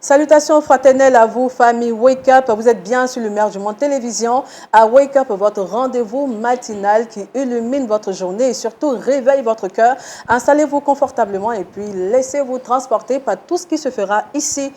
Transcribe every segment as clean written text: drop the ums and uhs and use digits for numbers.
Salutations fraternelles à vous, famille Wake Up. Vous êtes bien sur le Mère du Monde Télévision. À Wake Up, votre rendez-vous matinal qui illumine votre journée et surtout réveille votre cœur. Installez-vous confortablement et puis laissez-vous transporter par tout ce qui se fera ici,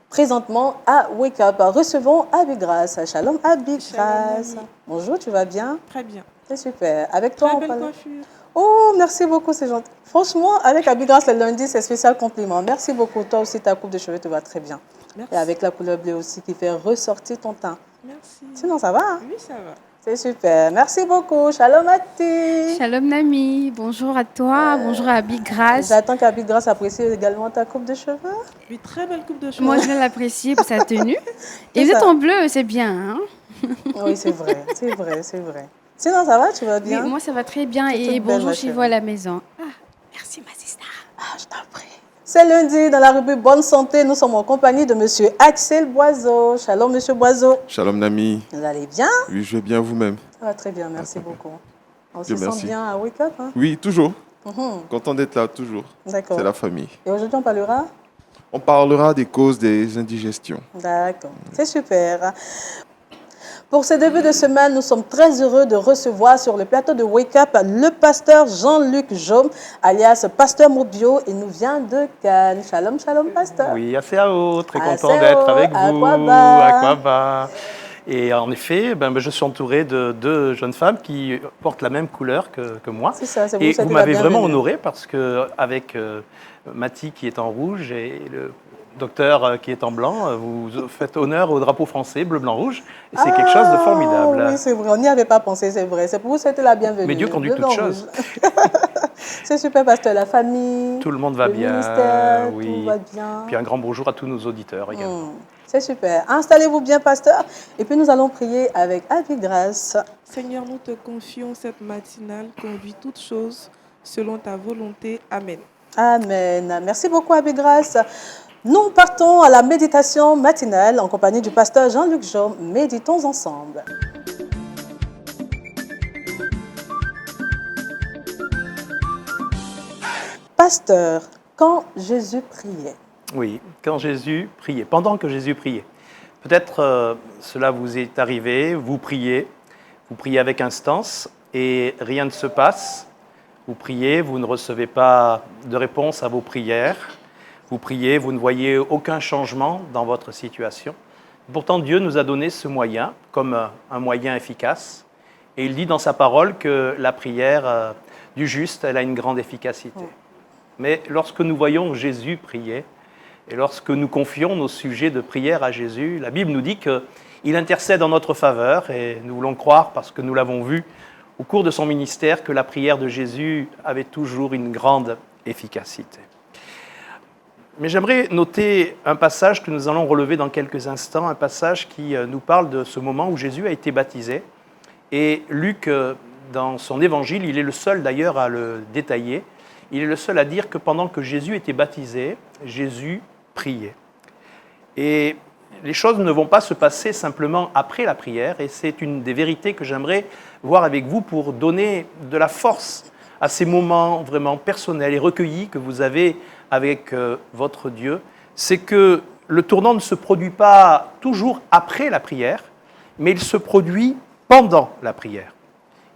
présentement, à Wake Up. Recevons Abi Grace. Shalom Abi Grace. Bonjour, tu vas bien? Très bien. C'est super. Avec toi, Très belle coiffure. Oh, merci beaucoup, c'est gentil. Franchement, avec Abi Grace le lundi, c'est spécial compliment. Merci beaucoup. Toi aussi, ta coupe de cheveux te va très bien. Merci. Et avec la couleur bleue aussi qui fait ressortir ton teint. Merci. Sinon, ça va, hein? Oui, ça va. C'est super. Merci beaucoup. Shalom Ati. Shalom Nami, bonjour à toi, bonjour à Abi Grace. J'attends qu'Abi Grace apprécie également ta coupe de cheveux. Oui, très belle coupe de cheveux. Moi, je vais l'apprécier pour sa tenue. Et vous êtes en bleu, c'est bien. Hein? Oui, c'est vrai, c'est vrai, c'est vrai. Sinon, ça va, tu vas bien? Oui, moi, ça va très bien. C'est Et toute belle, bonjour ma chez chérie. vous à la maison. Ah, merci ma sister. Ah, je t'en prie. C'est lundi, dans la rubrique Bonne Santé, nous sommes en compagnie de Monsieur Axel Boiseau. Shalom, Monsieur Boiseau. Shalom Nami. Vous allez bien? Oui, je vais bien vous-même. Ça va très bien, merci beaucoup. On se Dieu sent merci. bien à Wake Up, hein? Oui, toujours. Mhm. Content d'être là, toujours. D'accord. C'est la famille. Et aujourd'hui, on parlera? On parlera des causes des indigestions. D'accord, c'est super. Pour ce début de semaine, nous sommes très heureux de recevoir sur le plateau de Wake Up le pasteur Jean-Luc Jaume, alias Pasteur Mobio. Il nous vient de Cannes. Shalom, shalom, pasteur. Oui, ACAO, très content ACAO, d'être avec vous. Aquaba. Aquaba. Et en effet, je suis entouré de deux jeunes femmes qui portent la même couleur que moi. C'est ça, c'est vous Et souhaitez vous la m'avez vraiment bienvenue. honoré parce qu'avec Mathie qui est en rouge et le docteur qui est en blanc, vous faites honneur au drapeau français, bleu, blanc, rouge. Et c'est quelque chose de formidable. Oui, c'est vrai, on n'y avait pas pensé, c'est vrai. C'est pour vous souhaiter la bienvenue. Mais Dieu conduit Le toutes blanc choses. rouge. C'est super, pasteur. La famille, Tout le monde va le bien. ministère, Oui. tout va bien. Puis un grand bonjour à tous nos auditeurs également. C'est super. Installez-vous bien, pasteur. Et puis nous allons prier avec Abi Grace. Seigneur, nous te confions cette matinale, conduis toutes choses selon ta volonté. Amen. Amen. Merci beaucoup, Abi Grace. Nous partons à la méditation matinale en compagnie du pasteur Jean-Luc Jaume. Méditons ensemble. Pasteur, quand Jésus priait, Oui, quand Jésus priait, pendant que Jésus priait. Peut-être cela vous est arrivé, vous priez avec instance et rien ne se passe. Vous priez, vous ne recevez pas de réponse à vos prières. Vous priez, vous ne voyez aucun changement dans votre situation. Pourtant, Dieu nous a donné ce moyen comme un moyen efficace. Et il dit dans sa parole que la prière du juste, elle a une grande efficacité. Mais lorsque nous voyons Jésus prier, et lorsque nous confions nos sujets de prière à Jésus, la Bible nous dit qu'il intercède en notre faveur, et nous voulons croire, parce que nous l'avons vu au cours de son ministère, que la prière de Jésus avait toujours une grande efficacité. Mais j'aimerais noter un passage que nous allons relever dans quelques instants, un passage qui nous parle de ce moment où Jésus a été baptisé. Et Luc, dans son évangile, il est le seul d'ailleurs à le détailler, il est le seul à dire que pendant que Jésus était baptisé, Jésus priait. Et les choses ne vont pas se passer simplement après la prière, et c'est une des vérités que j'aimerais voir avec vous pour donner de la force à ces moments vraiment personnels et recueillis que vous avez avec votre Dieu. C'est que le tournant ne se produit pas toujours après la prière, mais il se produit pendant la prière.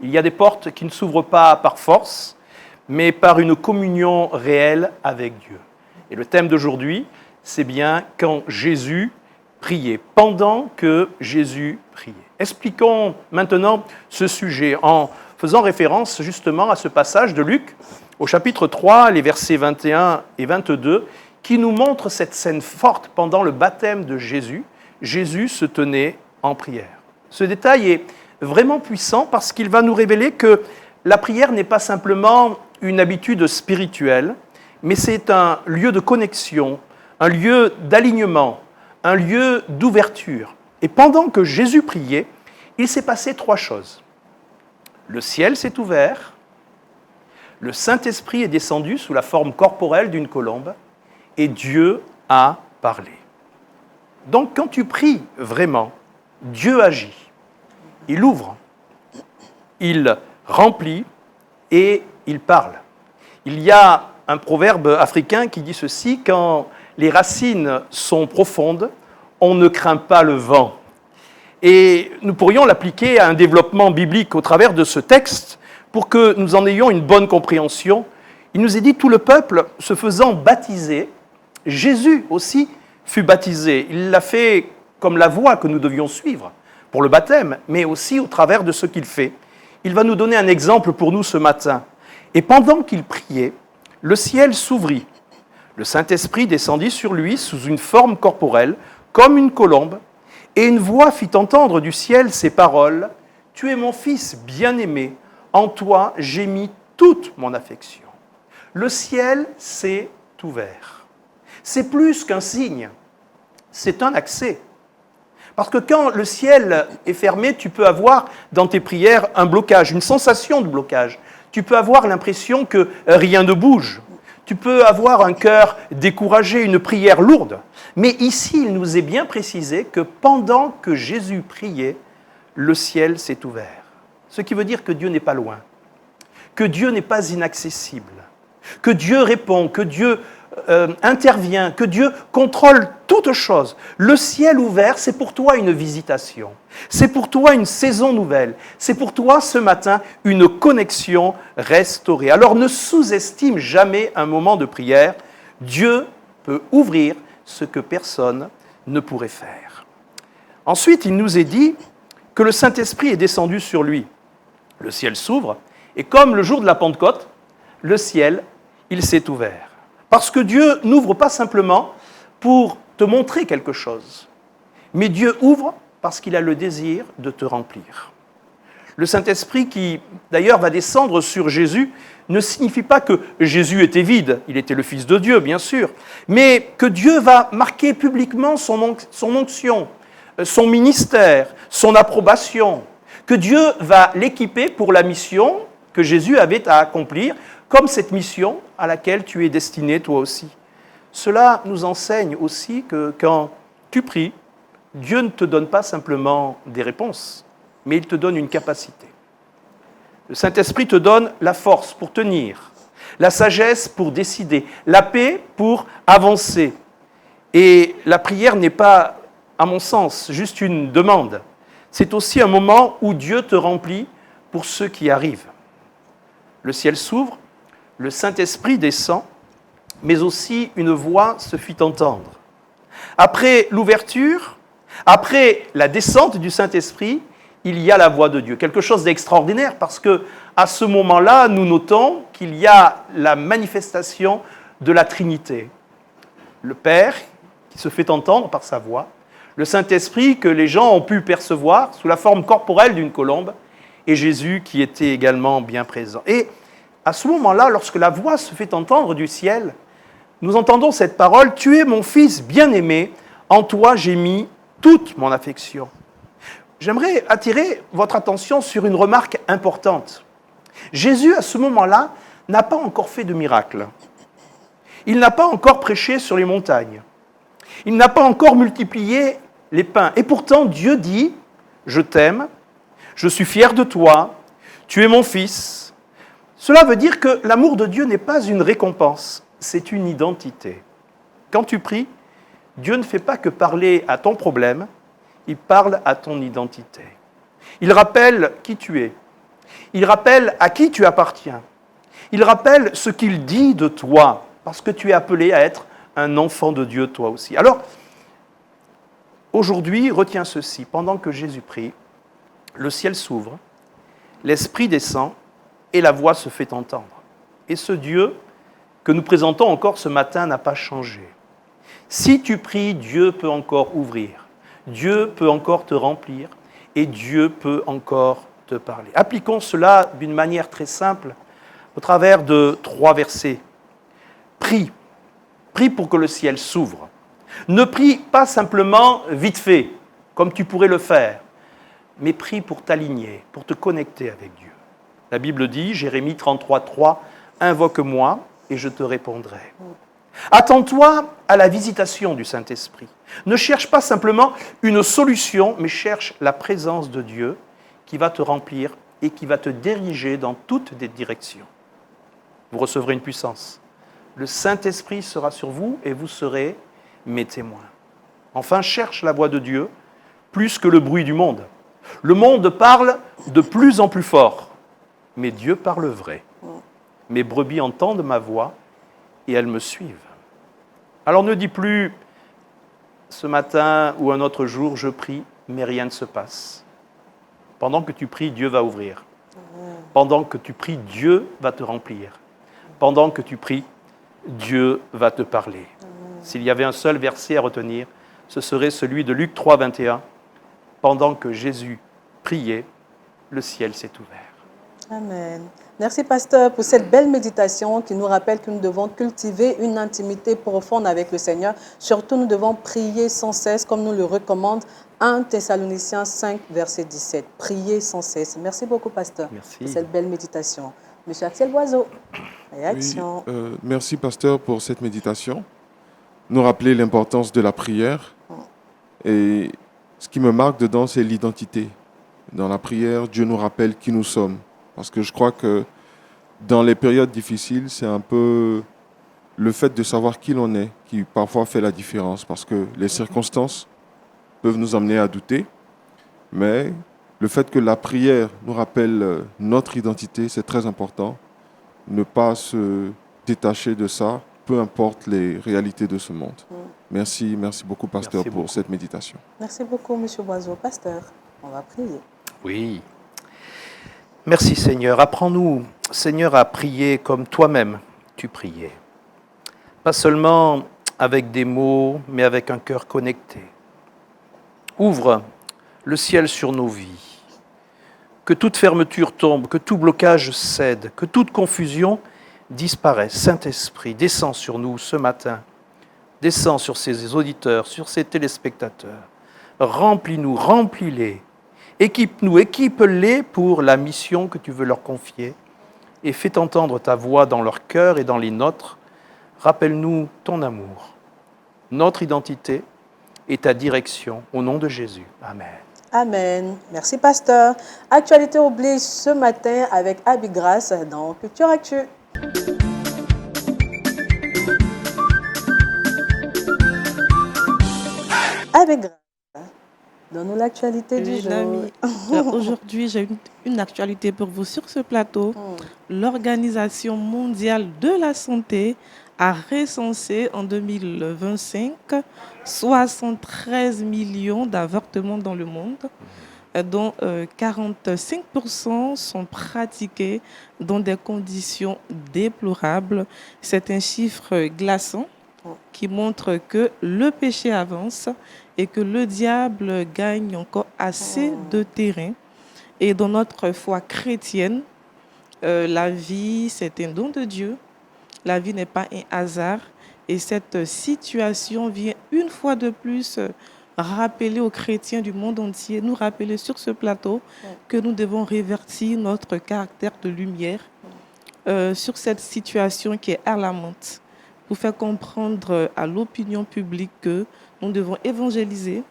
Il y a des portes qui ne s'ouvrent pas par force, mais par une communion réelle avec Dieu. Et le thème d'aujourd'hui, c'est bien quand Jésus priait, pendant que Jésus priait. Expliquons maintenant ce sujet en faisant référence justement à ce passage de Luc, au chapitre 3, les versets 21 et 22, qui nous montre cette scène forte pendant le baptême de Jésus. Jésus se tenait en prière. Ce détail est vraiment puissant parce qu'il va nous révéler que la prière n'est pas simplement une habitude spirituelle, mais c'est un lieu de connexion, un lieu d'alignement, un lieu d'ouverture. Et pendant que Jésus priait, il s'est passé trois choses. Le ciel s'est ouvert, le Saint-Esprit est descendu sous la forme corporelle d'une colombe, et Dieu a parlé. Donc quand tu pries vraiment, Dieu agit. Il ouvre, il remplit et il parle. Il y a un proverbe africain qui dit ceci: quand les racines sont profondes, on ne craint pas le vent. Et nous pourrions l'appliquer à un développement biblique au travers de ce texte pour que nous en ayons une bonne compréhension. Il nous est dit, tout le peuple se faisant baptiser, Jésus aussi fut baptisé. Il l'a fait comme la voie que nous devions suivre pour le baptême, mais aussi au travers de ce qu'il fait. Il va nous donner un exemple pour nous ce matin. Et pendant qu'il priait, le ciel s'ouvrit. Le Saint-Esprit descendit sur lui sous une forme corporelle, comme une colombe, et une voix fit entendre du ciel ces paroles, « Tu es mon Fils bien-aimé, en toi j'ai mis toute mon affection. » Le ciel s'est ouvert. C'est plus qu'un signe, c'est un accès. Parce que quand le ciel est fermé, tu peux avoir dans tes prières un blocage, une sensation de blocage. Tu peux avoir l'impression que rien ne bouge. Tu peux avoir un cœur découragé, une prière lourde. Mais ici, il nous est bien précisé que pendant que Jésus priait, le ciel s'est ouvert. Ce qui veut dire que Dieu n'est pas loin, que Dieu n'est pas inaccessible, que Dieu répond, que Dieu intervient, que Dieu contrôle toutes choses. Le ciel ouvert, c'est pour toi une visitation. C'est pour toi une saison nouvelle. C'est pour toi ce matin une connexion restaurée. Alors ne sous-estime jamais un moment de prière. Dieu peut ouvrir ce que personne ne pourrait faire. Ensuite, il nous est dit que le Saint-Esprit est descendu sur lui. Le ciel s'ouvre et comme le jour de la Pentecôte, le ciel, il s'est ouvert. Parce que Dieu n'ouvre pas simplement pour te montrer quelque chose, mais Dieu ouvre parce qu'il a le désir de te remplir. Le Saint-Esprit qui, d'ailleurs, va descendre sur Jésus, ne signifie pas que Jésus était vide, il était le Fils de Dieu, bien sûr, mais que Dieu va marquer publiquement son onction, son ministère, son approbation, que Dieu va l'équiper pour la mission que Jésus avait à accomplir, comme cette mission à laquelle tu es destiné toi aussi. Cela nous enseigne aussi que quand tu pries, Dieu ne te donne pas simplement des réponses, mais il te donne une capacité. Le Saint-Esprit te donne la force pour tenir, la sagesse pour décider, la paix pour avancer. Et la prière n'est pas, à mon sens, juste une demande. C'est aussi un moment où Dieu te remplit pour ceux qui arrivent. Le ciel s'ouvre, le Saint-Esprit descend, mais aussi une voix se fit entendre. Après l'ouverture, après la descente du Saint-Esprit, il y a la voix de Dieu. Quelque chose d'extraordinaire parce que à ce moment-là, nous notons qu'il y a la manifestation de la Trinité. Le Père qui se fait entendre par sa voix, le Saint-Esprit que les gens ont pu percevoir sous la forme corporelle d'une colombe, et Jésus qui était également bien présent. Et à ce moment-là, lorsque la voix se fait entendre du ciel, nous entendons cette parole, « Tu es mon Fils bien-aimé, en toi j'ai mis toute mon affection. » J'aimerais attirer votre attention sur une remarque importante. Jésus, à ce moment-là, n'a pas encore fait de miracle. Il n'a pas encore prêché sur les montagnes. Il n'a pas encore multiplié les pains. Et pourtant, Dieu dit, « Je t'aime, je suis fier de toi, tu es mon Fils. » Cela veut dire que l'amour de Dieu n'est pas une récompense, c'est une identité. Quand tu pries, Dieu ne fait pas que parler à ton problème, il parle à ton identité. Il rappelle qui tu es. Il rappelle à qui tu appartiens. Il rappelle ce qu'il dit de toi, parce que tu es appelé à être un enfant de Dieu toi aussi. Alors, aujourd'hui, retiens ceci. Pendant que Jésus prie, le ciel s'ouvre, l'Esprit descend et la voix se fait entendre. Et ce Dieu que nous présentons encore ce matin n'a pas changé. Si tu pries, Dieu peut encore ouvrir. Dieu peut encore te remplir et Dieu peut encore te parler. Appliquons cela d'une manière très simple au travers de 3 versets. Prie. Prie pour que le ciel s'ouvre. Ne prie pas simplement vite fait, comme tu pourrais le faire, mais prie pour t'aligner, pour te connecter avec Dieu. La Bible dit, Jérémie 33:3, « Invoque-moi et je te répondrai. » Attends-toi à la visitation du Saint-Esprit. Ne cherche pas simplement une solution, mais cherche la présence de Dieu qui va te remplir et qui va te diriger dans toutes les directions. Vous recevrez une puissance. Le Saint-Esprit sera sur vous et vous serez mes témoins. Enfin, cherche la voix de Dieu plus que le bruit du monde. Le monde parle de plus en plus fort, mais Dieu parle vrai. Mes brebis entendent ma voix et elles me suivent. Alors ne dis plus, ce matin ou un autre jour, je prie, mais rien ne se passe. Pendant que tu pries, Dieu va ouvrir. Pendant que tu pries, Dieu va te remplir. Pendant que tu pries, Dieu va te parler. S'il y avait un seul verset à retenir, ce serait celui de Luc 3, 21. Pendant que Jésus priait, le ciel s'est ouvert. Amen. Merci, pasteur, pour cette belle méditation qui nous rappelle que nous devons cultiver une intimité profonde avec le Seigneur. Surtout, nous devons prier sans cesse, comme nous le recommande 1 Thessaloniciens 5, verset 17. Prier sans cesse. Merci beaucoup, pasteur, Merci. pour cette belle méditation. Monsieur Axel Boiseau, réaction. Oui, merci, pasteur, pour cette méditation. Nous rappeler l'importance de la prière. Et ce qui me marque dedans, c'est l'identité. Dans la prière, Dieu nous rappelle qui nous sommes. Parce que je crois que dans les périodes difficiles, c'est un peu le fait de savoir qui l'on est qui parfois fait la différence. Parce que les circonstances peuvent nous amener à douter. Mais le fait que la prière nous rappelle notre identité, c'est très important. Ne pas se détacher de ça, peu importe les réalités de ce monde. Merci beaucoup, pasteur, Merci pour beaucoup. cette méditation. Merci beaucoup, monsieur Boiseau. Pasteur, on va prier. Oui. Merci Seigneur. Apprends-nous, Seigneur, à prier comme toi-même tu priais. Pas seulement avec des mots, mais avec un cœur connecté. Ouvre le ciel sur nos vies. Que toute fermeture tombe, que tout blocage cède, que toute confusion disparaisse. Saint-Esprit, descends sur nous ce matin. Descends sur ces auditeurs, sur ces téléspectateurs. Remplis-nous, remplis-les. Équipe-nous, équipe-les pour la mission que tu veux leur confier et fais entendre ta voix dans leur cœur et dans les nôtres. Rappelle-nous ton amour, notre identité et ta direction au nom de Jésus. Amen. Amen. Merci, pasteur. Actualité oblige ce matin avec Abi Grace dans Culture Actu. Abi Grace, donne-nous l'actualité du jour. Amis, aujourd'hui, j'ai une actualité pour vous sur ce plateau. L'Organisation mondiale de la santé a recensé en 2025 73 millions d'avortements dans le monde, dont 45% sont pratiqués dans des conditions déplorables. C'est un chiffre glaçant qui montre que le péché avance et que le diable gagne encore assez de terrain. Et dans notre foi chrétienne, la vie, c'est un don de Dieu. La vie n'est pas un hasard. Et cette situation vient une fois de plus rappeler aux chrétiens du monde entier, nous rappeler sur ce plateau que nous devons révertir notre caractère de lumière sur cette situation qui est alarmante, pour faire comprendre à l'opinion publique que nous devons évangéliser,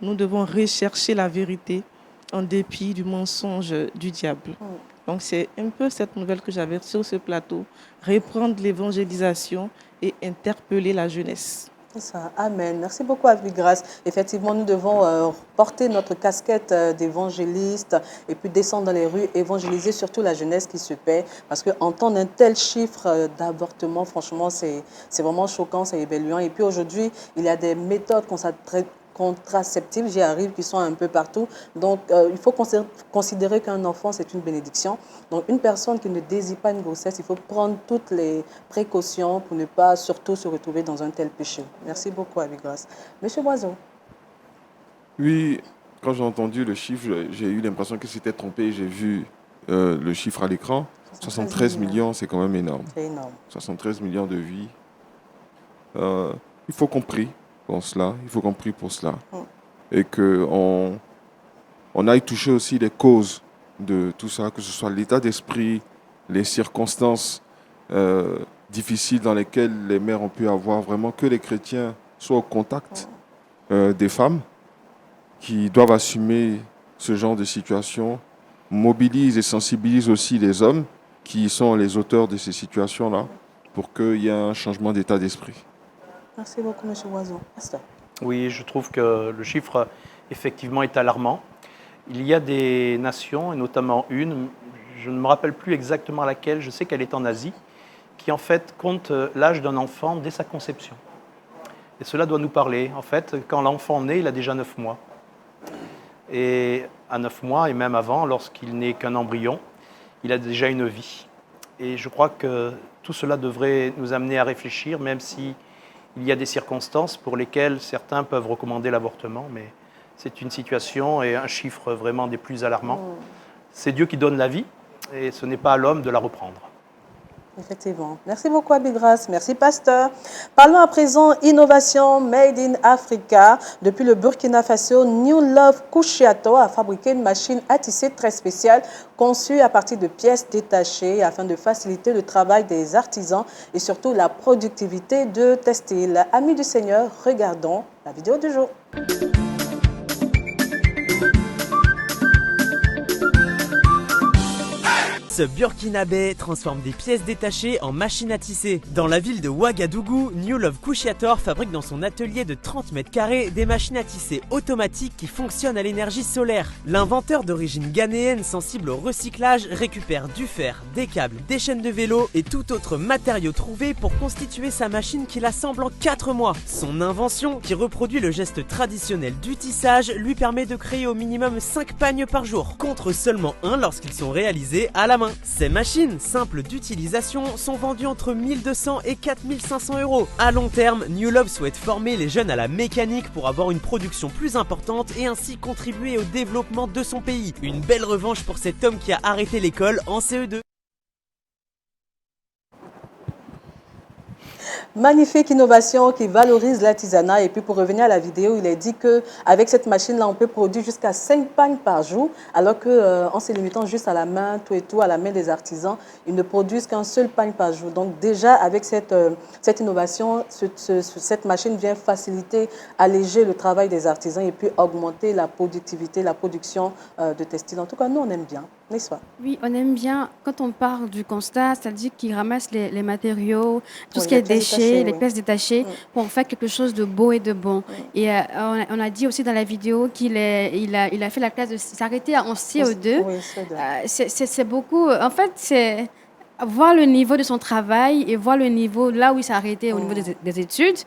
nous devons rechercher la vérité en dépit du mensonge du diable. Donc c'est un peu cette nouvelle que j'avais sur ce plateau, reprendre l'évangélisation et interpeller la jeunesse. C'est ça. Amen. Merci beaucoup, Abi Grace. Effectivement, nous devons porter notre casquette d'évangéliste et puis descendre dans les rues, évangéliser surtout la jeunesse qui se paie. Parce qu'entendre un tel chiffre d'avortement, franchement, c'est vraiment choquant, c'est évaluant. Et puis aujourd'hui, il y a des méthodes contraceptives, j'y arrive, qui sont un peu partout. Donc, il faut considérer qu'un enfant, c'est une bénédiction. Donc, une personne qui ne désire pas une grossesse, il faut prendre toutes les précautions pour ne pas surtout se retrouver dans un tel péché. Merci beaucoup, Abi Grace. Monsieur Boiseau. Oui, quand j'ai entendu le chiffre, j'ai eu l'impression que c'était trompé. J'ai vu le chiffre à l'écran. 73 millions, c'est quand même énorme. C'est énorme. 73 millions de vies. Il faut qu'on prie pour cela. Il faut qu'on prie pour cela. Et qu'on aille toucher aussi les causes de tout ça, que ce soit l'état d'esprit, les circonstances difficiles dans lesquelles les mères ont pu avoir, vraiment que les chrétiens soient au contact des femmes qui doivent assumer ce genre de situation, mobilisent et sensibilisent aussi les hommes qui sont les auteurs de ces situations-là pour qu'il y ait un changement d'état d'esprit. Merci beaucoup, M. Oiseau. Pasteur. Oui, je trouve que le chiffre, effectivement, est alarmant. Il y a des nations, et notamment une, je ne me rappelle plus exactement laquelle, je sais qu'elle est en Asie, qui en fait compte l'âge d'un enfant dès sa conception. Et cela doit nous parler. En fait, quand l'enfant naît, il a déjà 9 mois. Et à 9 mois, et même avant, lorsqu'il n'est qu'un embryon, il a déjà une vie. Et je crois que tout cela devrait nous amener à réfléchir, même si il y a des circonstances pour lesquelles certains peuvent recommander l'avortement, mais c'est une situation et un chiffre vraiment des plus alarmants. C'est Dieu qui donne la vie et ce n'est pas à l'homme de la reprendre. Effectivement. Merci beaucoup, Abigras. Merci, Pasteur. Parlons à présent innovation made in Africa. Depuis le Burkina Faso, New Love Kushiato a fabriqué une machine à tisser très spéciale conçue à partir de pièces détachées afin de faciliter le travail des artisans et surtout la productivité de textile. Amis du Seigneur, regardons la vidéo du jour. Ce Burkinabé transforme des pièces détachées en machines à tisser. Dans la ville de Ouagadougou, New Love Kushiator fabrique dans son atelier de 30 mètres carrés des machines à tisser automatiques qui fonctionnent à l'énergie solaire. L'inventeur d'origine ghanéenne sensible au recyclage récupère du fer, des câbles, des chaînes de vélo et tout autre matériau trouvé pour constituer sa machine qu'il assemble en 4 mois. Son invention, qui reproduit le geste traditionnel du tissage, lui permet de créer au minimum 5 pagnes par jour, contre seulement 1 lorsqu'ils sont réalisés à la main. Ces machines, simples d'utilisation, sont vendues entre 1200 et 4500 euros. À long terme, New Love souhaite former les jeunes à la mécanique pour avoir une production plus importante et ainsi contribuer au développement de son pays. Une belle revanche pour cet homme qui a arrêté l'école en CE2. Magnifique innovation qui valorise l'artisanat. Et puis pour revenir à la vidéo, il est dit qu'avec cette machine-là, on peut produire jusqu'à 5 pagnes par jour, alors qu'en se limitant juste à la main, à la main des artisans, ils ne produisent qu'un seul pagne par jour. Donc déjà, avec cette innovation, cette machine vient faciliter, alléger le travail des artisans et puis augmenter la productivité, la production de textiles. En tout cas, nous, on aime bien, n'est-ce pas? Oui, on aime bien, quand on part du constat, c'est-à-dire qu'ils ramassent les matériaux, tout Oui, ce qui est les pièces déchets, détachées, les oui. pièces détachées, pour en faire quelque chose de beau et de bon. Et on a dit aussi dans la vidéo qu'il a fait la classe de s'arrêter en CO2. Oui, c'est de- C'est beaucoup, en fait, c'est voir le niveau de son travail et voir le niveau là où il s'est arrêté au niveau des études.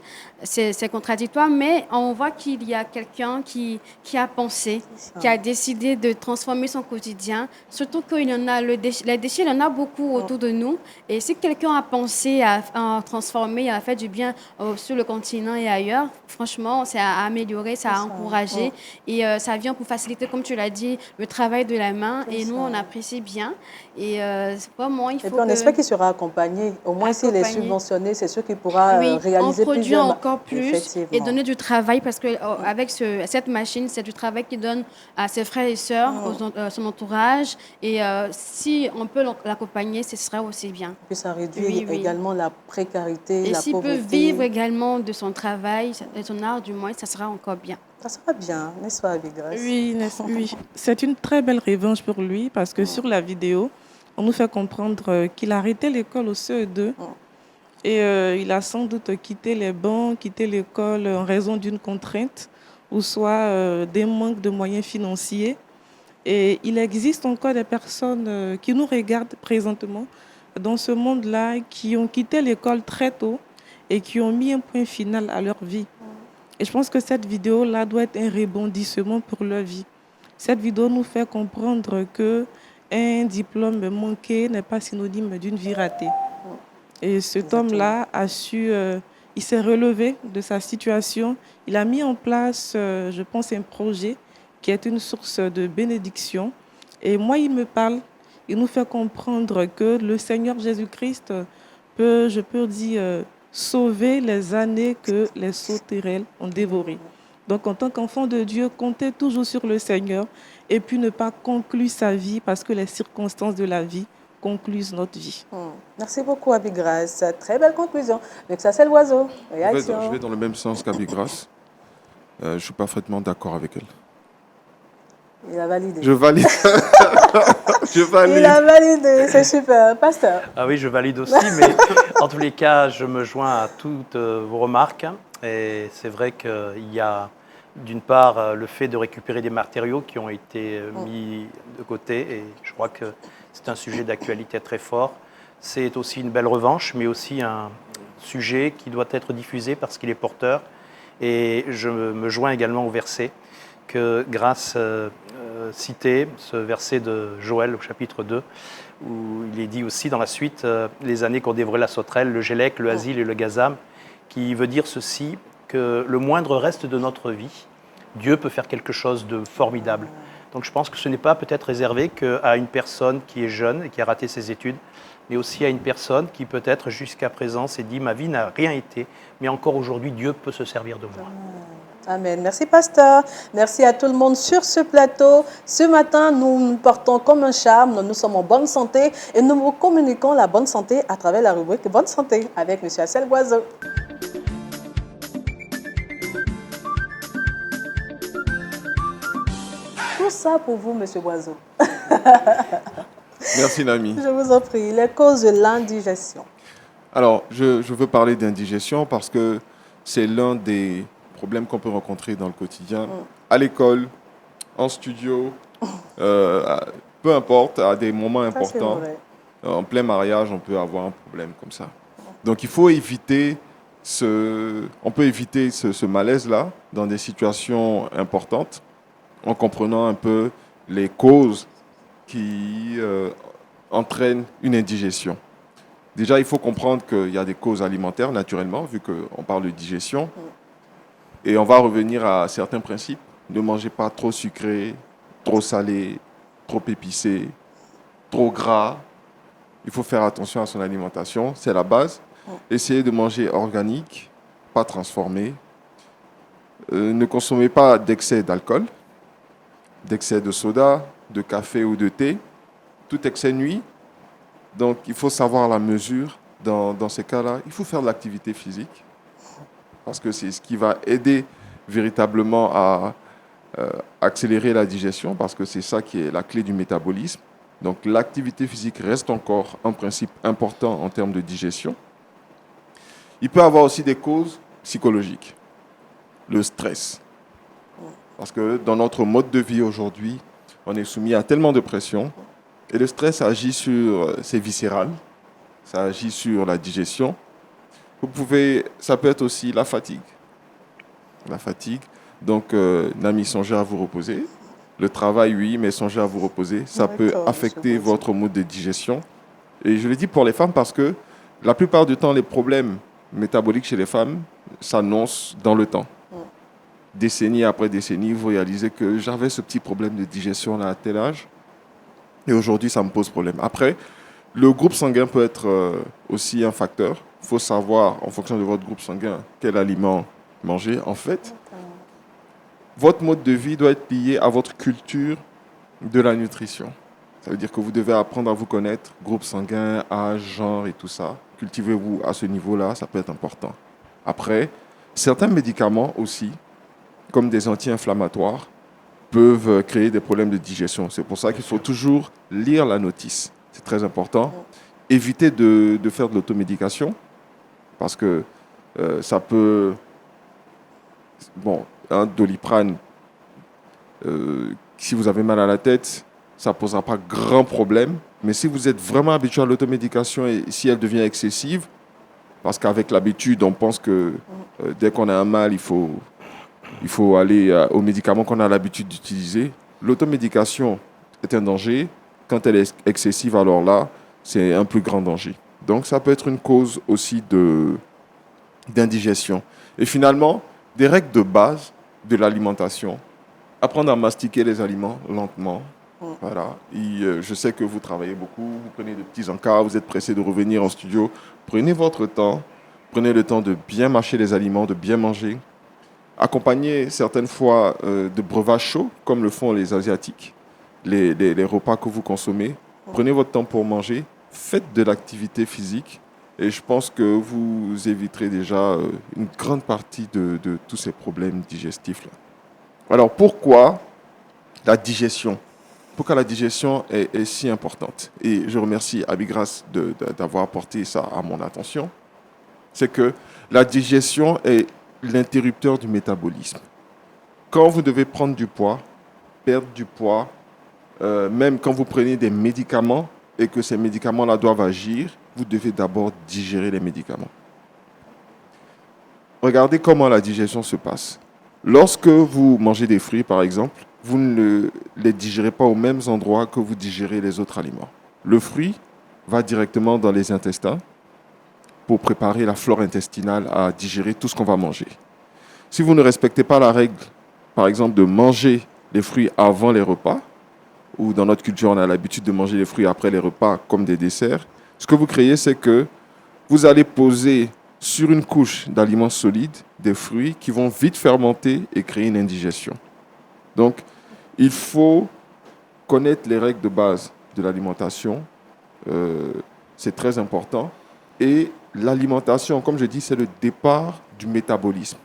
C'est contradictoire, mais on voit qu'il y a quelqu'un qui a pensé, qui a décidé de transformer son quotidien. Surtout qu'il y en a, les déchets, il y en a beaucoup autour de nous. Et si quelqu'un a pensé à transformer, à faire du bien sur le continent et ailleurs, franchement, c'est à améliorer, ça a encouragé. Et ça vient pour faciliter, comme tu l'as dit, le travail de la main. Et nous, on apprécie bien. Et vraiment, il faut Et puis on espère qu'il sera accompagné. Au moins, s'il est Accompagné. subventionné, c'est sûr qu'il pourra réaliser on produit plusieurs... encore plus Effectivement. et donner du travail parce que avec cette machine, c'est du travail qu'il donne à ses frères et sœurs, son entourage. Et si on peut l'accompagner, ce serait aussi bien. Puis ça réduit également la précarité, Et la s'il pauvreté. peut vivre également de son travail, de son art du moins, ça sera encore bien. Ça sera bien, n'est-ce pas, Abigras? Oui, oui. C'est une très belle revanche pour lui parce que sur la vidéo, on nous fait comprendre qu'il a arrêté l'école au CE2 et il a sans doute quitté les bancs, quitté l'école en raison d'une contrainte ou soit des manques de moyens financiers. Et il existe encore des personnes qui nous regardent présentement dans ce monde-là, qui ont quitté l'école très tôt et qui ont mis un point final à leur vie. Et je pense que cette vidéo-là doit être un rebondissement pour leur vie. Cette vidéo nous fait comprendre qu'un diplôme manqué n'est pas synonyme d'une vie ratée. Et cet homme-là a su, il s'est relevé de sa situation. Il a mis en place, je pense, un projet qui est une source de bénédiction. Et moi, il me parle, il nous fait comprendre que le Seigneur Jésus-Christ peut, je peux dire, sauver les années que les sauterelles ont dévorées. Donc, en tant qu'enfant de Dieu, comptez toujours sur le Seigneur et puis ne pas conclure sa vie parce que les circonstances de la vie concluent notre vie. Merci beaucoup, Abigras. Très belle conclusion. Donc, ça, c'est l'oiseau. Je vais dans le même sens qu'Abigras. Je suis parfaitement d'accord avec elle. Il a validé. Je valide. Je valide. Il a validé, c'est super. Pasteur. Ah oui, je valide aussi, mais en tous les cas, je me joins à toutes vos remarques. Et c'est vrai qu'il y a, d'une part, le fait de récupérer des matériaux qui ont été mis de côté. Et je crois que c'est un sujet d'actualité très fort. C'est aussi une belle revanche, mais aussi un sujet qui doit être diffusé parce qu'il est porteur. Et je me joins également au verset que Grâce citait, ce verset de Joël au chapitre 2, où il est dit aussi dans la suite, les années qu'ont dévoré la sauterelle, le gélec, le asile et le gazam, qui veut dire ceci, que le moindre reste de notre vie, Dieu peut faire quelque chose de formidable. Donc je pense que ce n'est pas peut-être réservé qu'à une personne qui est jeune et qui a raté ses études, mais aussi à une personne qui peut-être jusqu'à présent s'est dit « ma vie n'a rien été, mais encore aujourd'hui Dieu peut se servir de moi ». Amen. Merci, pasteur. Merci à tout le monde sur ce plateau. Ce matin, nous nous portons comme un charme. Nous sommes en bonne santé et nous vous communiquons la bonne santé à travers la rubrique Bonne santé avec M. Assel Guazo. Tout ça pour vous, M. Guazo. Merci, Nami. Je vous en prie. Les causes de l'indigestion. Alors, je veux parler d'indigestion parce que c'est l'un des problèmes qu'on peut rencontrer dans le quotidien, à l'école, en studio, peu importe, à des moments importants. En plein mariage, on peut avoir un problème comme ça. Donc, il faut éviter on peut éviter ce malaise-là dans des situations importantes en comprenant un peu les causes qui entraînent une indigestion. Déjà, il faut comprendre qu'il y a des causes alimentaires, naturellement, vu qu'on parle de digestion. Et on va revenir à certains principes. Ne mangez pas trop sucré, trop salé, trop épicé, trop gras. Il faut faire attention à son alimentation, c'est la base. Essayez de manger organique, pas transformé. Ne consommez pas d'excès d'alcool, d'excès de soda, de café ou de thé. Tout excès nuit. Donc, il faut savoir la mesure dans ces cas-là. Il faut faire de l'activité physique parce que c'est ce qui va aider véritablement à accélérer la digestion parce que c'est ça qui est la clé du métabolisme. Donc, l'activité physique reste encore un principe important en termes de digestion. Il peut y avoir aussi des causes psychologiques. Le stress. Parce que dans notre mode de vie aujourd'hui, on est soumis à tellement de pression. Et le stress agit sur, c'est viscéral, ça agit sur la digestion. Ça peut être aussi la fatigue. La fatigue. Donc, Nami, songez à vous reposer. Le travail, oui, mais songez à vous reposer. Ça peut affecter votre mode de digestion. Et je le dis pour les femmes parce que la plupart du temps, les problèmes métaboliques chez les femmes s'annoncent dans le temps. Décennie après décennie, vous réalisez que j'avais ce petit problème de digestion là à tel âge. Et aujourd'hui, ça me pose problème. Après, le groupe sanguin peut être aussi un facteur. Il faut savoir, en fonction de votre groupe sanguin, quel aliment manger. En fait, votre mode de vie doit être lié à votre culture de la nutrition. Ça veut dire que vous devez apprendre à vous connaître, groupe sanguin, âge, genre et tout ça. Cultivez-vous à ce niveau-là, ça peut être important. Après, certains médicaments aussi, comme des anti-inflammatoires, peuvent créer des problèmes de digestion. C'est pour ça qu'il faut toujours lire la notice. C'est très important. Évitez de faire de l'automédication parce que ça peut... Bon, un Doliprane, si vous avez mal à la tête, ça ne posera pas grand problème. Mais si vous êtes vraiment habitué à l'automédication et si elle devient excessive, parce qu'avec l'habitude, on pense que dès qu'on a un mal, il faut aller aux médicaments qu'on a l'habitude d'utiliser. L'automédication est un danger. Quand elle est excessive, alors là, c'est un plus grand danger. Donc, ça peut être une cause aussi d'indigestion. Et finalement, des règles de base de l'alimentation. Apprendre à mastiquer les aliments lentement. Voilà. Et, je sais que vous travaillez beaucoup, vous prenez de petits encarts, vous êtes pressé de revenir en studio. Prenez votre temps. Prenez le temps de bien mâcher les aliments, de bien manger. Accompagné certaines fois de breuvages chauds, comme le font les Asiatiques, les repas que vous consommez. Prenez votre temps pour manger, faites de l'activité physique et je pense que vous éviterez déjà une grande partie de tous ces problèmes digestifs-là. Alors pourquoi la digestion? pourquoi la digestion est si importante, et je remercie Abigras d'avoir apporté ça à mon attention, c'est que la digestion est l'interrupteur du métabolisme. Quand vous devez prendre du poids, perdre du poids, même quand vous prenez des médicaments et que ces médicaments-là doivent agir, vous devez d'abord digérer les médicaments. Regardez comment la digestion se passe. Lorsque vous mangez des fruits, par exemple, vous ne les digérez pas aux mêmes endroits que vous digérez les autres aliments. Le fruit va directement dans les intestins pour préparer la flore intestinale à digérer tout ce qu'on va manger. Si vous ne respectez pas la règle, par exemple, de manger les fruits avant les repas, ou dans notre culture, on a l'habitude de manger les fruits après les repas comme des desserts, ce que vous créez, c'est que vous allez poser sur une couche d'aliments solides des fruits qui vont vite fermenter et créer une indigestion. Donc, il faut connaître les règles de base de l'alimentation. C'est très important. Et l'alimentation, comme je dis, c'est le départ du métabolisme.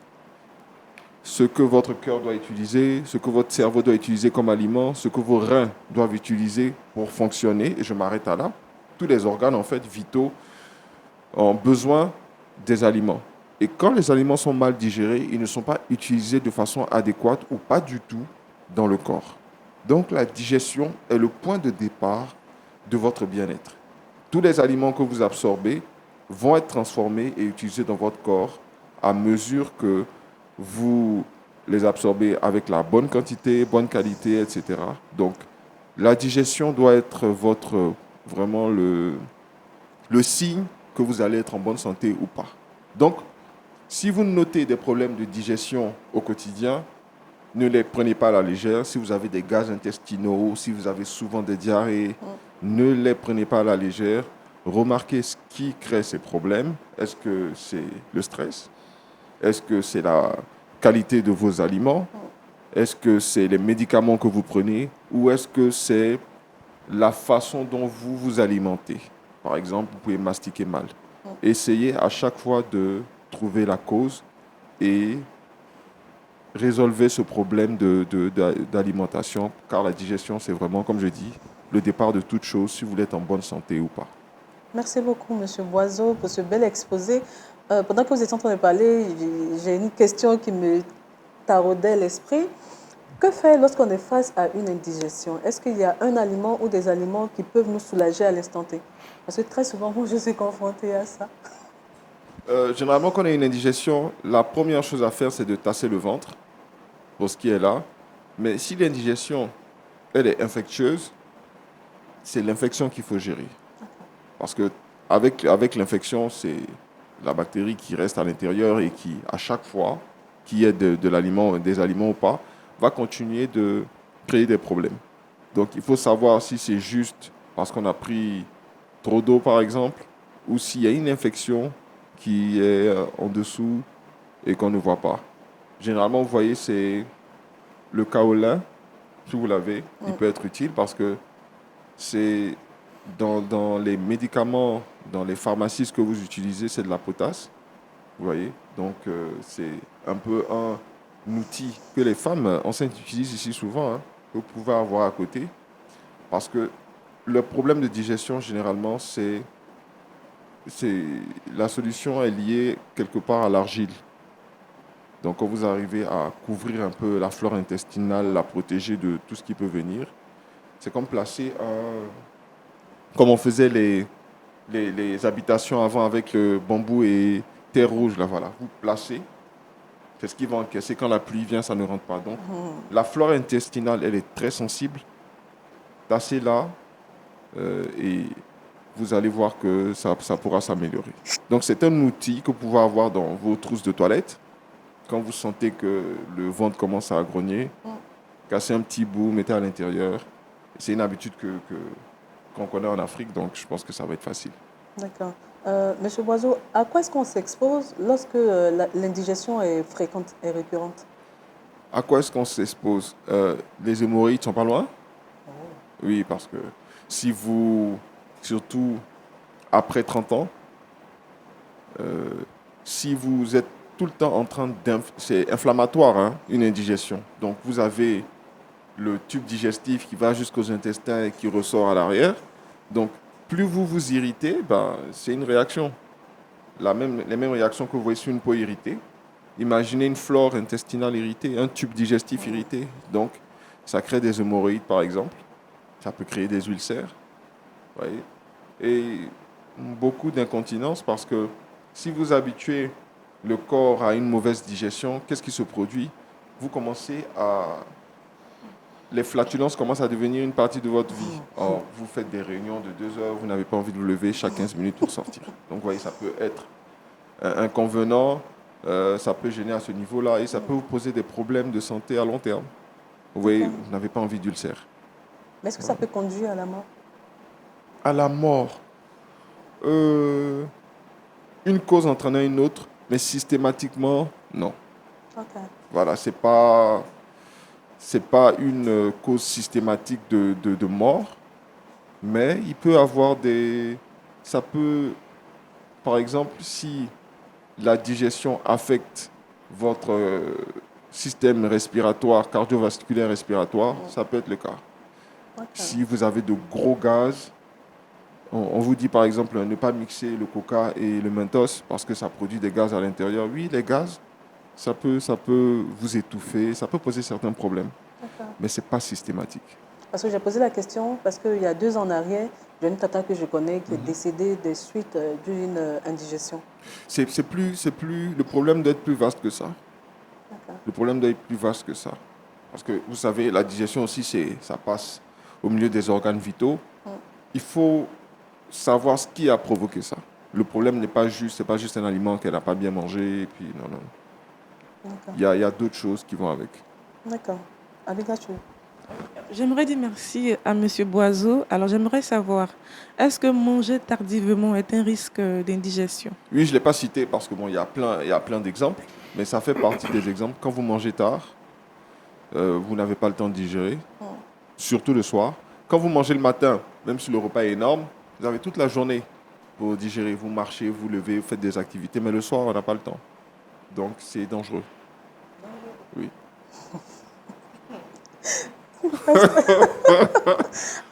Ce que votre cœur doit utiliser, ce que votre cerveau doit utiliser comme aliment, ce que vos reins doivent utiliser pour fonctionner, et je m'arrête à là. Tous les organes, en fait, vitaux, ont besoin des aliments. Et quand les aliments sont mal digérés, ils ne sont pas utilisés de façon adéquate ou pas du tout dans le corps. Donc la digestion est le point de départ de votre bien-être. Tous les aliments que vous absorbez vont être transformés et utilisés dans votre corps à mesure que vous les absorbez avec la bonne quantité, bonne qualité, etc. Donc la digestion doit être vraiment le signe que vous allez être en bonne santé ou pas. Donc, si vous notez des problèmes de digestion au quotidien, ne les prenez pas à la légère. Si vous avez des gaz intestinaux, si vous avez souvent des diarrhées, ne les prenez pas à la légère. Remarquez ce qui crée ces problèmes. Est-ce que c'est le stress? Est-ce que c'est la qualité de vos aliments? Est-ce que c'est les médicaments que vous prenez? Ou est-ce que c'est la façon dont vous vous alimentez? Par exemple, vous pouvez mastiquer mal. Essayez à chaque fois de trouver la cause et résolvez ce problème d'alimentation, car la digestion, c'est vraiment, comme je dis, le départ de toute chose, si vous voulez être en bonne santé ou pas. Merci beaucoup, M. Boiseau, pour ce bel exposé. Pendant que vous étiez en train de parler, j'ai une question qui me taraudait l'esprit. Que faire lorsqu'on est face à une indigestion? Est-ce qu'il y a un aliment ou des aliments qui peuvent nous soulager à l'instant T? Parce que très souvent, moi, je suis confrontée à ça. Généralement, quand on a une indigestion, la première chose à faire, c'est de tasser le ventre pour ce qui est là. Mais si l'indigestion, elle est infectieuse, c'est l'infection qu'il faut gérer. Parce que avec l'infection, c'est la bactérie qui reste à l'intérieur et qui, à chaque fois, qu'il y ait de l'aliment, des aliments ou pas, va continuer de créer des problèmes. Donc, il faut savoir si c'est juste parce qu'on a pris trop d'eau, par exemple, ou s'il y a une infection qui est en dessous et qu'on ne voit pas. Généralement, vous voyez, c'est le kaolin, si vous l'avez, il peut être utile parce que c'est dans les médicaments, dans les pharmacies, ce que vous utilisez, c'est de la potasse. Vous voyez, donc c'est un peu un outil que les femmes enceintes utilisent ici souvent, hein, que vous pouvez avoir à côté. Parce que le problème de digestion, généralement, la solution est liée quelque part à l'argile. Donc, quand vous arrivez à couvrir un peu la flore intestinale, la protéger de tout ce qui peut venir, c'est comme placer comme on faisait les habitations avant avec le bambou et terre rouge, là, voilà. Vous placez, c'est ce qui va encaisser. Quand la pluie vient, ça ne rentre pas. Donc, la flore intestinale, elle est très sensible. Tassez là et vous allez voir que ça pourra s'améliorer. Donc, c'est un outil que vous pouvez avoir dans vos trousses de toilette. Quand vous sentez que le ventre commence à grogner, cassez un petit bout, mettez à l'intérieur. C'est une habitude qu'on connaît en Afrique, donc je pense que ça va être facile. D'accord. Monsieur Boiseau, à quoi est-ce qu'on s'expose lorsque l'indigestion est fréquente et récurrente? À quoi est-ce qu'on s'expose? Les hémorroïdes sont pas loin? Oui, parce que si vous, surtout après 30 ans, si vous êtes tout le temps en train c'est inflammatoire, hein, une indigestion. Donc vous avez le tube digestif qui va jusqu'aux intestins et qui ressort à l'arrière. Donc, plus vous vous irritez, c'est une réaction. Les mêmes réactions que vous voyez sur une peau irritée. Imaginez une flore intestinale irritée, un tube digestif irrité. Donc, ça crée des hémorroïdes, par exemple. Ça peut créer des ulcères. Voyez. Et beaucoup d'incontinence parce que si vous habituez le corps à une mauvaise digestion, qu'est-ce qui se produit? Vous commencez à... Les flatulences commencent à devenir une partie de votre vie. Or, vous faites des réunions de 2 heures, vous n'avez pas envie de vous lever chaque 15 minutes pour sortir. Donc, vous voyez, ça peut être inconvenant, ça peut gêner à ce niveau-là et ça peut vous poser des problèmes de santé à long terme. Vous voyez, vous n'avez pas envie d'ulcère. Mais est-ce que ça peut conduire à la mort? À la mort. Une cause entraînant une autre, mais systématiquement, non. Ok. Voilà, c'est pas une cause systématique de mort, mais il peut avoir ça peut, par exemple, si la digestion affecte votre système respiratoire, cardiovasculaire respiratoire, ça peut être le cas. Ok. Si vous avez de gros gaz, on vous dit par exemple ne pas mixer le coca et le mentos parce que ça produit des gaz à l'intérieur. Oui, les gaz, ça peut vous étouffer, ça peut poser certains problèmes, mais ce n'est pas systématique. Parce que j'ai posé la question, parce qu'il y a 2 ans en arrière, j'ai une tata que je connais qui est décédée des suites d'une indigestion. C'est plus, le problème doit être plus vaste que ça. D'accord. Le problème doit être plus vaste que ça. Parce que vous savez, la digestion aussi, ça passe au milieu des organes vitaux. Il faut savoir ce qui a provoqué ça. Le problème n'est pas juste, c'est pas juste un aliment qu'elle n'a pas bien mangé, et puis non. D'accord. Il y a d'autres choses qui vont avec. D'accord. Abida, tu... J'aimerais dire merci à M. Boiseau. Alors, j'aimerais savoir, est-ce que manger tardivement est un risque d'indigestion? Oui, je ne l'ai pas cité parce que bon, il y a plein d'exemples, mais ça fait partie des exemples. Quand vous mangez tard, vous n'avez pas le temps de digérer, surtout le soir. Quand vous mangez le matin, même si le repas est énorme, vous avez toute la journée pour digérer. Vous marchez, vous levez, vous faites des activités, mais le soir, on n'a pas le temps. Donc, c'est dangereux. Oui.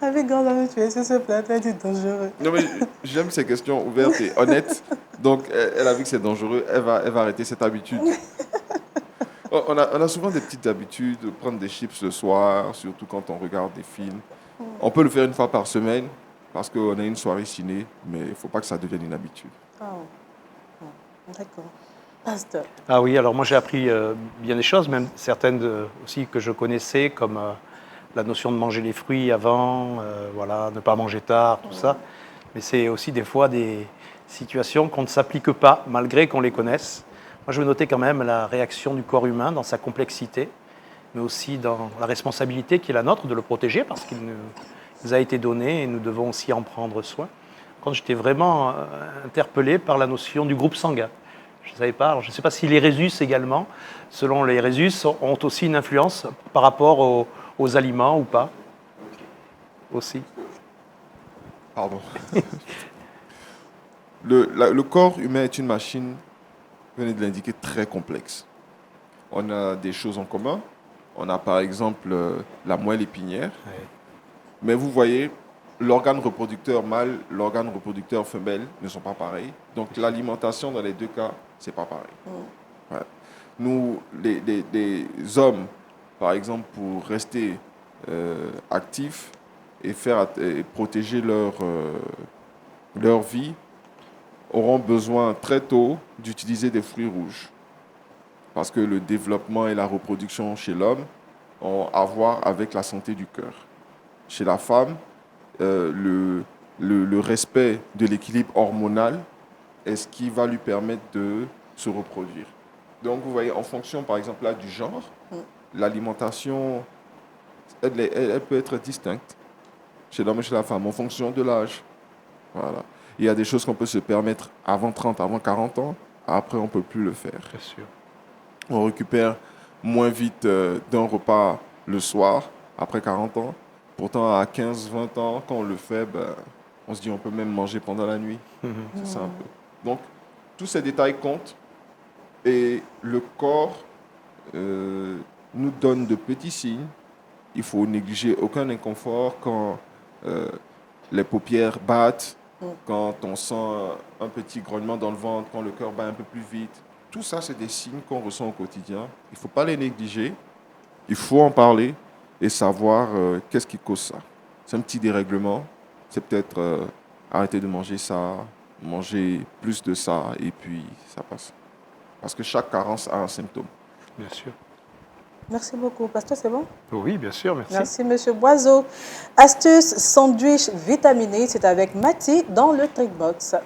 Avec grand ami, tu es sur ce plateau, tu es dangereux. Non, mais j'aime ces questions ouvertes et honnêtes. Donc, elle a vu que c'est dangereux, elle va arrêter cette habitude. On a souvent des petites habitudes, de prendre des chips le soir, surtout quand on regarde des films. On peut le faire une fois par semaine, parce qu'on a une soirée ciné, mais il ne faut pas que ça devienne une habitude. D'accord. Pasteur. Ah oui, alors moi j'ai appris bien des choses, même certaines aussi que je connaissais, comme la notion de manger les fruits avant, voilà, ne pas manger tard, tout ça. Mais c'est aussi des fois des situations qu'on ne s'applique pas, malgré qu'on les connaisse. Moi je veux noter quand même la réaction du corps humain dans sa complexité, mais aussi dans la responsabilité qui est la nôtre de le protéger, parce qu'il nous a été donné et nous devons aussi en prendre soin. Quand j'étais vraiment interpellé par la notion du groupe sanguin. Je ne savais pas. Alors, je ne sais pas si les résus également, selon les résus, ont aussi une influence par rapport aux aliments ou pas. Aussi. Pardon. Le corps humain est une machine, vous venez de l'indiquer, très complexe. On a des choses en commun. On a par exemple la moelle épinière. Ouais. Mais vous voyez, l'organe reproducteur mâle, l'organe reproducteur femelle ne sont pas pareils. Donc l'alimentation dans les 2 cas, c'est pas pareil. Ouais. Nous, les hommes, par exemple, pour rester actifs et protéger leur vie, auront besoin très tôt d'utiliser des fruits rouges. Parce que le développement et la reproduction chez l'homme ont à voir avec la santé du cœur. Chez la femme, le respect de l'équilibre hormonal est ce qui va lui permettre de se reproduire. Donc, vous voyez, en fonction, par exemple, là, du genre, l'alimentation, elle peut être distincte chez l'homme et chez la femme, en fonction de l'âge. Voilà. Il y a des choses qu'on peut se permettre avant 30, avant 40 ans, après, on ne peut plus le faire. Bien sûr. On récupère moins vite d'un repas le soir, après 40 ans. Pourtant, à 15, 20 ans, quand on le fait, on se dit on peut même manger pendant la nuit. C'est ça un peu. Donc, tous ces détails comptent. Et le corps nous donne de petits signes il faut négliger aucun inconfort quand les paupières battent, quand on sent un petit grognement dans le ventre, quand le cœur bat un peu plus vite. Tout ça, c'est des signes qu'on ressent au quotidien. Il ne faut pas les négliger. Il faut en parler et savoir qu'est-ce qui cause ça. C'est un petit dérèglement. C'est peut-être arrêter de manger ça, manger plus de ça, et puis ça passe. Parce que chaque carence a un symptôme. Bien sûr. Merci beaucoup. Pasteur, c'est bon? Oui, bien sûr, merci. Merci, Monsieur Boiseau. Astuce sandwich vitaminé, c'est avec Mathie dans le Trickbox.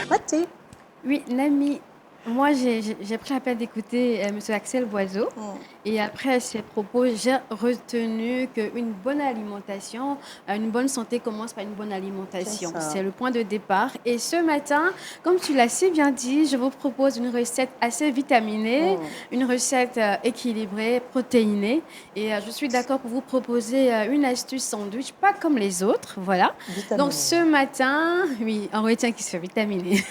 Mathie. Oui, Nami, moi j'ai pris la peine d'écouter M. Axel Boiseau. Et après ses propos, j'ai retenu qu'une bonne alimentation, une bonne santé commence par une bonne alimentation. C'est le point de départ. Et ce matin, comme tu l'as si bien dit, je vous propose une recette assez vitaminée, une recette équilibrée, protéinée. Et je suis d'accord pour vous proposer une astuce sandwich, pas comme les autres. Voilà. Vitaminé. Donc ce matin, oui, on retient qu'il se fait vitaminer.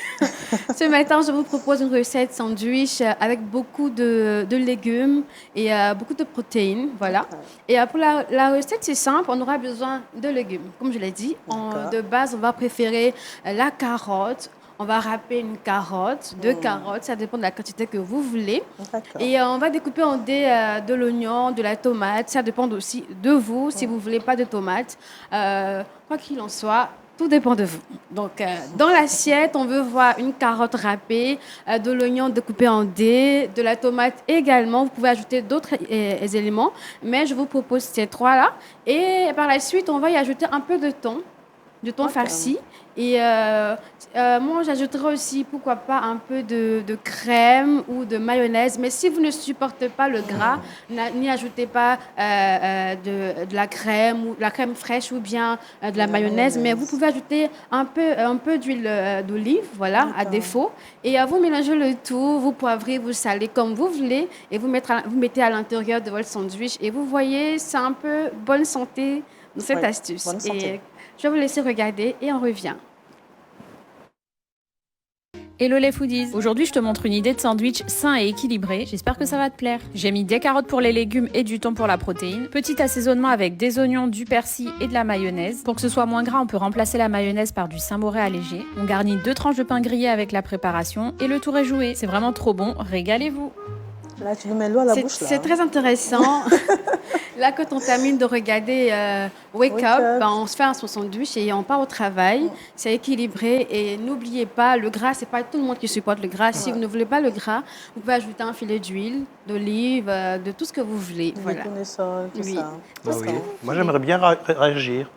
Ce matin, je vous propose une recette sandwich avec beaucoup de légumes et beaucoup de protéines, voilà. Et pour la recette, c'est simple, on aura besoin de légumes. Comme je l'ai dit, de base, on va préférer la carotte. On va râper une carotte, 2 carottes, ça dépend de la quantité que vous voulez. Et on va découper en dés de l'oignon, de la tomate, ça dépend aussi de vous, si vous ne voulez pas de tomates. Quoi qu'il en soit, tout dépend de vous. Donc, dans l'assiette, on veut voir une carotte râpée, de l'oignon découpé en dés, de la tomate également. Vous pouvez ajouter d'autres éléments, mais je vous propose ces 3-là. Et par la suite, on va y ajouter un peu de thon farci. Et moi, j'ajouterai aussi, pourquoi pas, un peu de crème ou de mayonnaise. Mais si vous ne supportez pas le gras, n'y ajoutez pas de la crème ou la crème fraîche ou bien de la mayonnaise. Mais vous pouvez ajouter un peu d'huile d'olive, voilà, à défaut. Et vous mélangez le tout, vous poivrez, vous salez comme vous voulez. Et vous mettez à l'intérieur de votre sandwich. Et vous voyez, c'est un peu bonne santé dans cette astuce. Bonne santé. Et je vais vous laisser regarder et on revient. Hello les foodies! Aujourd'hui, je te montre une idée de sandwich sain et équilibré. J'espère que ça va te plaire. J'ai mis des carottes pour les légumes et du thon pour la protéine. Petit assaisonnement avec des oignons, du persil et de la mayonnaise. Pour que ce soit moins gras, on peut remplacer la mayonnaise par du Saint-Moré allégé. On garnit 2 tranches de pain grillé avec la préparation et le tour est joué. C'est vraiment trop bon, régalez-vous! Là, tu nous mets l'eau à la bouche. C'est très intéressant. Là, quand on termine de regarder Wake Up, on se fait son sandwich et on part au travail. C'est équilibré. Et n'oubliez pas, le gras, c'est pas tout le monde qui supporte le gras. Si vous ne voulez pas le gras, vous pouvez ajouter un filet d'huile, d'olive, de tout ce que vous voulez. Voilà. Tout ça. Moi, j'aimerais bien réagir.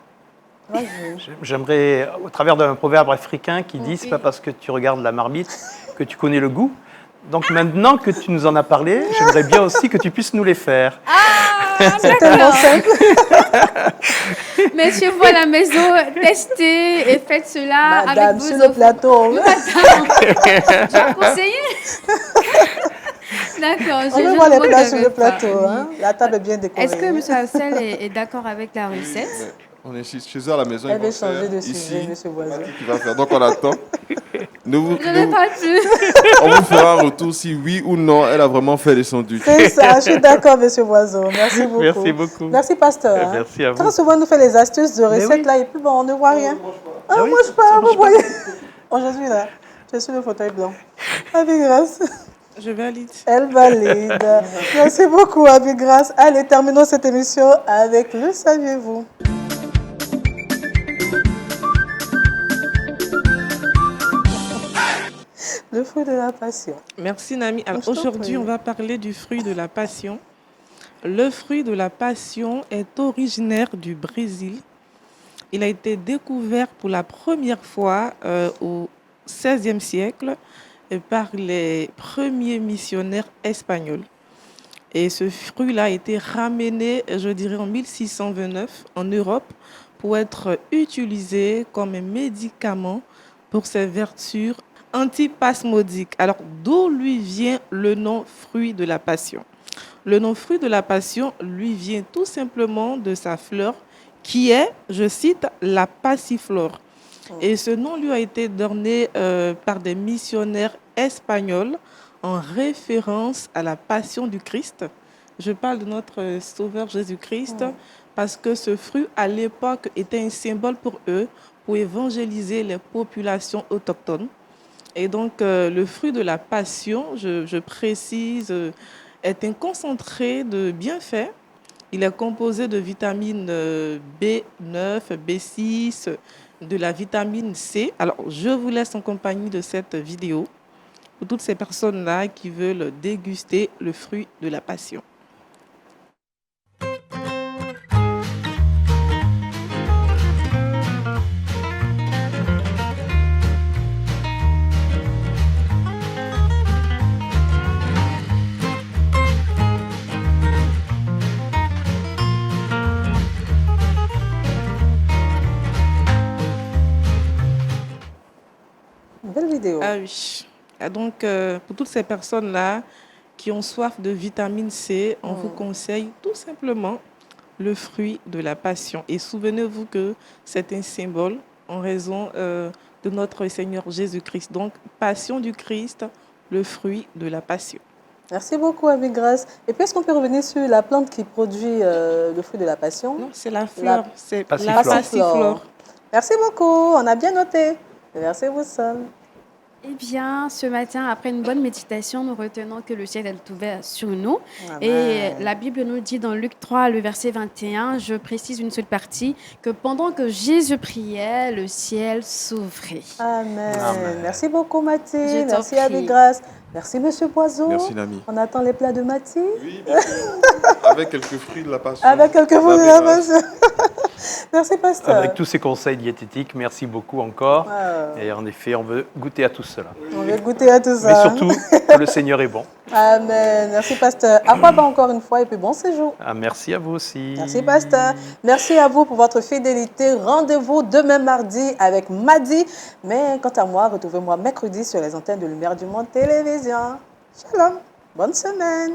J'aimerais, au travers d'un proverbe africain qui dit « c'est pas parce que tu regardes la marmite que tu connais le goût ». Donc maintenant que tu nous en as parlé, j'aimerais bien aussi que tu puisses nous les faire. C'est tellement simple. Messieurs, à la maison, testez et faites cela Madame, avec vos sur le plateau. Madame, j'ai conseillé. D'accord. On veut voir les plats sur le plateau. Hein? La table est bien décorée. Est-ce que M. Hassel est d'accord avec la recette? On est chez eux à la maison. Elle veut changer de sujet, ici, M. Boiseau. qui va faire. Donc on attend. Je n'ai pas pu. On vous fera un retour si oui ou non elle a vraiment fait les sandwichs. C'est ça, je suis d'accord, M. Boiseau. Merci beaucoup. Merci beaucoup. Merci, pasteur. Merci à vous. Très souvent, on nous fait les astuces de recettes oui. là et puis bon, on ne voit rien. Ah oui, mange pas, vous voyez. Aujourd'hui, là, je suis sur le fauteuil blanc. Avec grâce. Je valide. Elle valide. Merci beaucoup, avec grâce. Allez, terminons cette émission avec le saviez-vous. Le fruit de la passion. Merci Nami. Alors aujourd'hui, on va parler du fruit de la passion. Le fruit de la passion est originaire du Brésil. Il a été découvert pour la première fois au XVIe siècle par les premiers missionnaires espagnols. Et ce fruit-là a été ramené, je dirais, en 1629 en Europe pour être utilisé comme un médicament pour ses vertus antispasmodiques. Alors, d'où lui vient le nom fruit de la passion? Le nom fruit de la passion lui vient tout simplement de sa fleur qui est, je cite, la passiflore. Et ce nom lui a été donné par des missionnaires espagnols en référence à la passion du Christ. Je parle de notre Sauveur Jésus-Christ parce que ce fruit, à l'époque, était un symbole pour eux, pour évangéliser les populations autochtones. Et donc, le fruit de la passion, je précise, est un concentré de bienfaits. Il est composé de vitamines B9, B6, de la vitamine C. Alors, je vous laisse en compagnie de cette vidéo pour toutes ces personnes-là qui veulent déguster le fruit de la passion. Belle vidéo. Ah oui. Ah, donc, pour toutes ces personnes-là qui ont soif de vitamine C, on vous conseille tout simplement le fruit de la passion. Et souvenez-vous que c'est un symbole en raison de notre Seigneur Jésus-Christ. Donc, passion du Christ, le fruit de la passion. Merci beaucoup, Ami Grâce. Et puis, est-ce qu'on peut revenir sur la plante qui produit le fruit de la passion? Non, c'est la fleur. C'est la Passiflore. passiflore. Merci beaucoup, on a bien noté. Merci vous seul. Eh bien, ce matin, après une bonne méditation, nous retenons que le ciel est ouvert sur nous. Amen. Et la Bible nous dit dans Luc 3, le verset 21, je précise une seule partie, que pendant que Jésus priait, le ciel s'ouvrait. Amen. Amen. Merci beaucoup, Mathilde. Je t'en Merci, prie. Ami Grâce. Merci, Monsieur Poiseau. Merci, Nami. On attend les plats de Mathilde. Oui, bien sûr. Avec quelques fruits de la passion. Avec quelques mots de la passion. Merci, Pasteur. Avec tous ces conseils diététiques, merci beaucoup encore. Ah. Et en effet, on veut goûter à tout cela. On va goûter à tout ça. Mais surtout, que le Seigneur est bon. Amen. Merci, Pasteur. À quoi pas encore une fois et puis bon séjour. Ah, merci à vous aussi. Merci, Pasteur. Merci à vous pour votre fidélité. Rendez-vous demain mardi avec Madi. Mais quant à moi, retrouvez-moi mercredi sur les antennes de Lumière du Monde Télévision. Shalom. Bonne semaine.